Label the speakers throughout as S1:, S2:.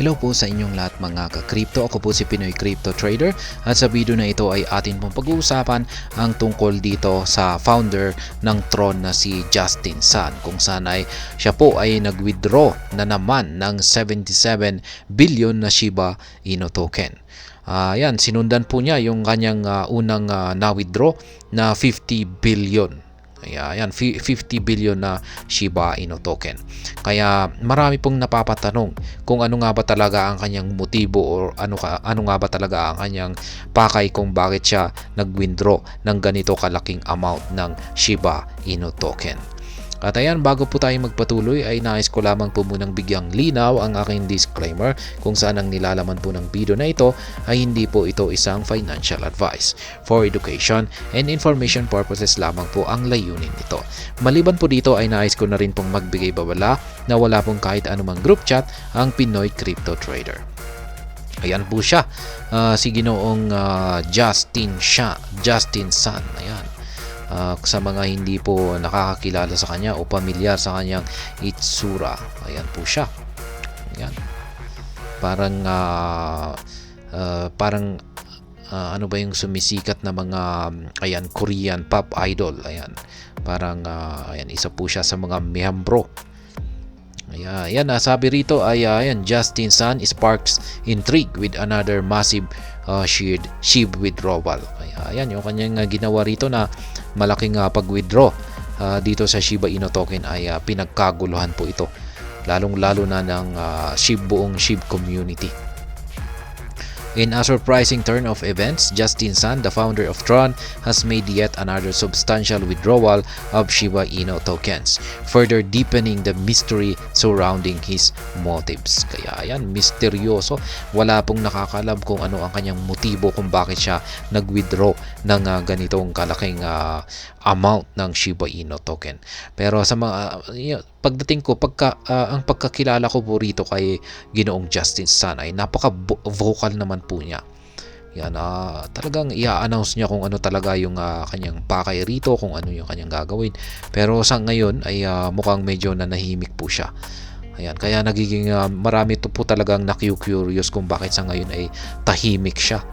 S1: Hello po sa inyong lahat mga ka-crypto. Ako po si Pinoy Crypto Trader at sa video na ito ay atin pong pag-uusapan ang tungkol dito sa founder ng Tron na si Justin Sun, kung saan ay siya po ay nag-withdraw na naman ng 77 billion na Shiba Inu token. Yan, sinundan po niya yung kanyang unang na-withdraw na 50 billion. Ayan, 50 billion na Shiba Inu token. Kaya marami pong napapatanong kung ano nga ba talaga ang kanyang motibo o ano nga ba talaga ang kanyang pakay kung bakit siya nag-withdraw ng ganito kalaking amount ng Shiba Inu token. At ayan, bago po tayo magpatuloy ay nais ko lamang po munang bigyang linaw ang aking disclaimer kung saan ang nilalaman po ng video na ito ay hindi po ito isang financial advice. For education and information purposes lamang po ang layunin nito. Maliban po dito ay nais ko na rin pong magbigay babala na wala pong kahit anumang group chat ang Pinoy Crypto Trader. Ayan po siya, si Ginoong Justin Sun. Ayan. Sa mga hindi po nakakakilala sa kanya o pamilyar sa kanyang itsura, ayan po siya. Ayan. Parang ano ba yung sumisikat na mga ayan, Korean pop idol. Ayan. Parang ayan, isa po siya sa mga miyembro. Ayan, sabi rito ay ayan, Justin Sun sparks intrigue with another massive SHIB withdrawal. Ayan, yung kanyang ginawa rito na malaking pag-withdraw dito sa Shiba Inu token ay pinagkaguluhan po ito. Lalong-lalo na ng buong SHIB community. In a surprising turn of events, Justin Sun, the founder of Tron, has made yet another substantial withdrawal of Shiba Inu tokens, further deepening the mystery surrounding his motives. Kaya ayan, misteryoso. Wala pong nakakalam kung ano ang kanyang motibo kung bakit siya nag-withdraw ng ganitong kalaking amount ng Shiba Inu token. Pero sa mga pagdating ko, ang pagkakilala ko po rito kay Ginoong Justin Sun ay napaka-vocal naman po niya. Yan, talagang i-announce niya kung ano talaga yung kanyang pakay rito, kung ano yung kanyang gagawin. Pero sa ngayon ay mukhang medyo nanahimik po siya. Ayan, kaya nagiging marami to po talagang naku-curious kung bakit sa ngayon ay tahimik siya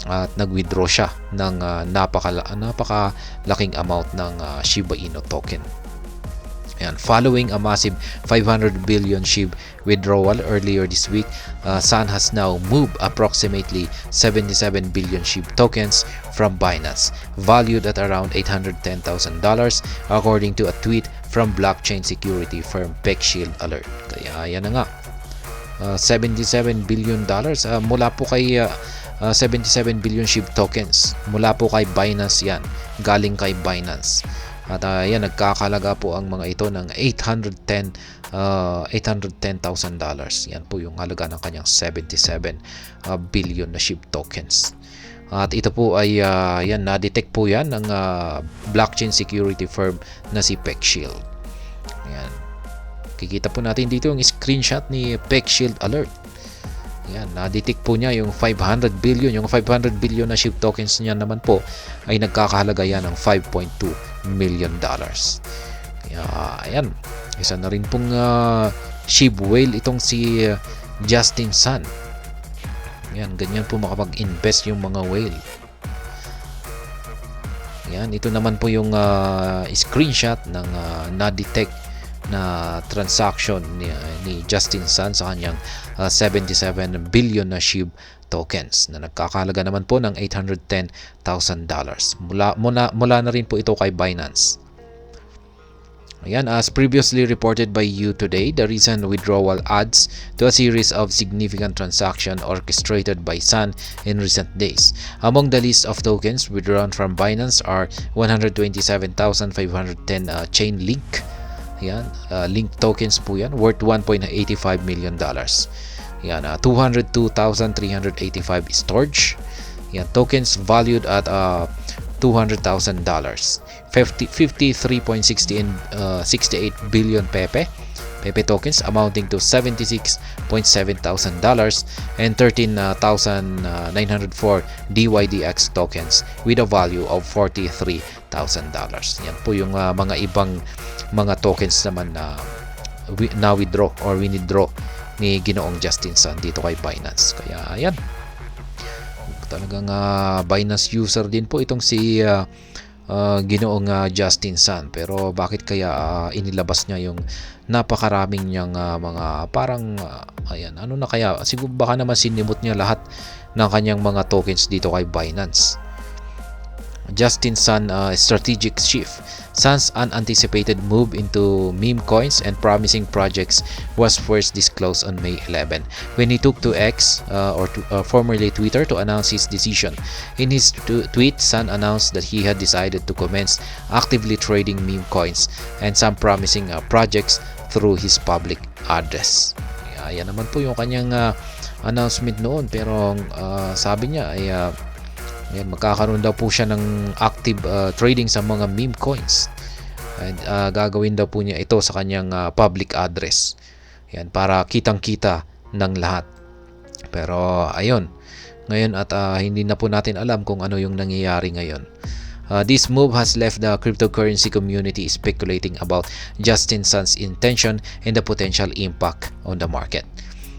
S1: at nag-withdraw siya ng napakalaking amount ng Shiba Inu token. Ayan, following a massive 500 billion SHIB withdrawal earlier this week, Sun has now moved approximately 77 billion SHIB tokens from Binance, valued at around $810,000, according to a tweet from blockchain security firm PeckShield Alert. Kaya yan na nga, $77 billion mula po kay 77 billion SHIB tokens mula po kay Binance, yan, galing kay Binance. At yan, nagkakalaga po ang mga ito ng $810,000. Yan po yung halaga ng kanyang 77 billion na SHIB tokens. At ito po ay yan, na-detect po yan ng blockchain security firm na si PeckShield. Yan. Kikita po natin dito yung screenshot ni PeckShield Alert. Yan, na-detect po niya yung 500 billion. Yung 500 billion na SHIB tokens niya naman po ay nagkakahalaga yan ng $5.2 million. Kaya ayan, isa na rin pong SHIB whale itong si Justin Sun. Yan, ganyan po makapag-invest yung mga whale. Yan, ito naman po yung screenshot ng na-detect na transaction ni Justin Sun sa kanyang 77 billion na SHIB tokens na nagkakahalaga naman po ng $810,000. Mula na rin po ito kay Binance. Ayan, as previously reported by You Today, the recent withdrawal adds to a series of significant transactions orchestrated by Sun in recent days. Among the list of tokens withdrawn from Binance are 127,510 Chainlink. Yan, link tokens po yan, worth $1.85 million. Yan, 202,385 storage. Yan, tokens valued at $200,000. 53.68 billion Pepe tokens amounting to $76.7 thousand and 13,904 DYDX tokens with a value of $43,000. Yan po yung mga ibang mga tokens naman na withdraw or winidraw ni Ginoong Justin Sun dito kay Binance. Kaya ayan, talagang Binance user din po itong si Ginoong Justin Sun. Pero bakit kaya inilabas niya yung napakaraming niyang mga parang ayan, ano na kaya, siguro baka naman sinimot niya lahat ng kanyang mga tokens dito kay Binance. Justin Sun strategic shift. Sun's unanticipated move into meme coins and promising projects was first disclosed on May 11 when he took to X formerly Twitter to announce his decision. In his tweet, Sun announced that he had decided to commence actively trading meme coins and some promising projects through his public address. Ayan naman po yung kanyang announcement noon, pero sabi niya ay ayan, magkakaroon daw po siya ng active trading sa mga meme coins. And, gagawin daw po niya ito sa kanyang public address. Ayan, para kitang-kita ng lahat. Pero ayun, ngayon at hindi na po natin alam kung ano yung nangyayari ngayon. This move has left the cryptocurrency community speculating about Justin Sun's intention and the potential impact on the market.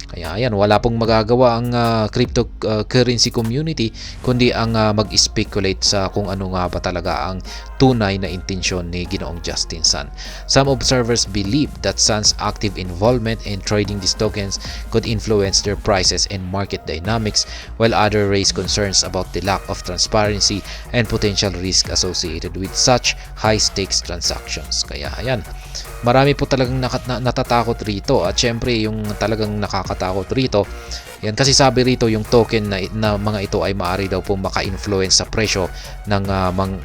S1: Kaya ayan, wala pong magagawa ang cryptocurrency community kundi ang mag-speculate sa kung ano nga ba talaga ang tunay na intensyon ni Ginoong Justin Sun. Some observers believe that Sun's active involvement in trading these tokens could influence their prices and market dynamics, while others raise concerns about the lack of transparency and potential risk associated with such high-stakes transactions. Kaya ayan, marami po talagang natatakot rito, at syempre yung talagang nakakatakot rito, yan kasi sabi rito yung token na mga ito ay maaari daw po maka-influence sa presyo ng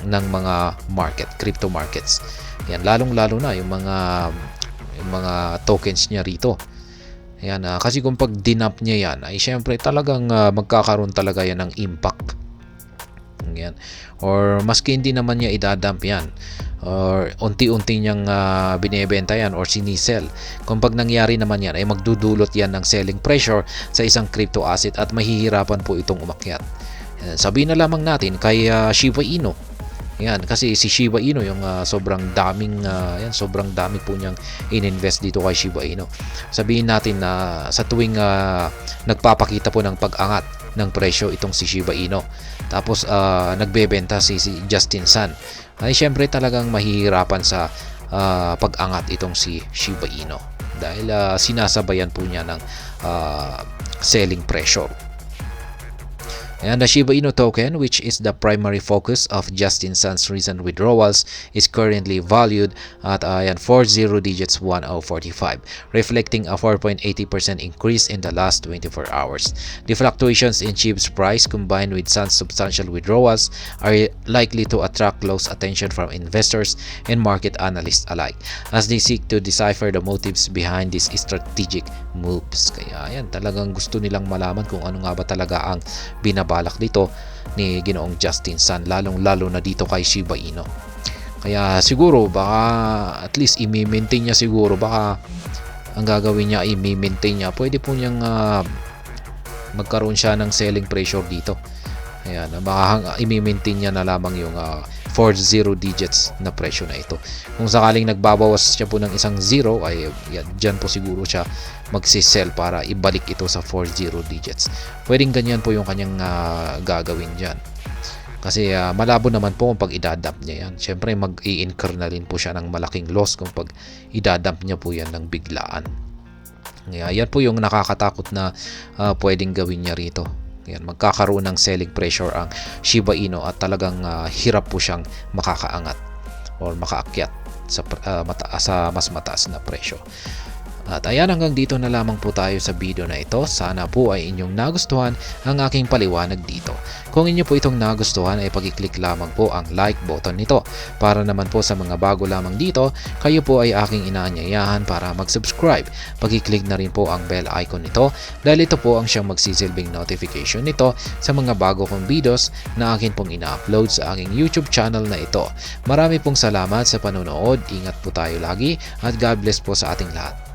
S1: mga market, crypto markets. Yan, lalong-lalo na yung mga tokens niya rito. Yan, kasi kung pag dinump niya yan, ay syempre talagang magkakaroon talaga yan ng impact. Yan. Or maski hindi naman niya idadump yan, or unti-unti niyang binebenta yan or sinisell, kung pag nangyari naman yan ay magdudulot yan ng selling pressure sa isang crypto asset at mahihirapan po itong umakyat. Sabihin na lamang natin kay Shiba Inu. Yan, kasi si Shiba Inu yung sobrang dami po niyang ininvest dito kay Shiba Inu. Sabihin natin na sa tuwing nagpapakita po ng pag-angat ng presyo itong si Shiba Inu, tapos nagbebenta si Justin Sun, ay syempre talagang mahihirapan sa pag-angat itong si Shiba Inu dahil sinasabayan po niya ng selling pressure. And the Shiba Inu token, which is the primary focus of Justin Sun's recent withdrawals, is currently valued at 40 digits 1045, reflecting a 4.80% increase in the last 24 hours. The fluctuations in SHIB's price combined with Sun's substantial withdrawals are likely to attract close attention from investors and market analysts alike as they seek to decipher the motives behind these strategic moves. Kaya yan, talagang gusto nilang malaman kung ano nga ba talaga ang binabalak dito ni Ginoong Justin Sun, lalong-lalo na dito kay Shiba Inu. Kaya siguro baka at least i-maintain niya, siguro baka ang gagawin niya i-maintain niya, pwede po niyang magkaroon siya ng selling pressure dito. Ayan, baka i-maintain niya na lamang yung 40 digits na presyo na ito. Kung sakaling nagbabawas siya po ng isang 0, ay yan, dyan po siguro siya magsisell para ibalik ito sa 40 digits. Pwedeng ganyan po yung kanyang gagawin dyan. Kasi malabo naman po kung pag idadump niya yan. Siyempre mag-i-incur na rin po siya ng malaking loss kung pag idadump niya po yan ng biglaan. Yan po yung nakakatakot na pwedeng gawin niya rito. Yan, magkakaroon ng selling pressure ang Shiba Inu at talagang hirap po siyang makakaangat or makaakyat sa mas mataas na presyo. At ayan, hanggang dito na lamang po tayo sa video na ito. Sana po ay inyong nagustuhan ang aking paliwanag dito. Kung inyo po itong nagustuhan ay pag-click lamang po ang like button nito. Para naman po sa mga bago lamang dito, kayo po ay aking inaanyayahan para mag-subscribe. Pag-click na rin po ang bell icon nito dahil ito po ang siyang magsisilbing notification nito sa mga bago kong videos na akin pong ina-upload sa aking YouTube channel na ito. Marami pong salamat sa panonood. Ingat po tayo lagi at God bless po sa ating lahat.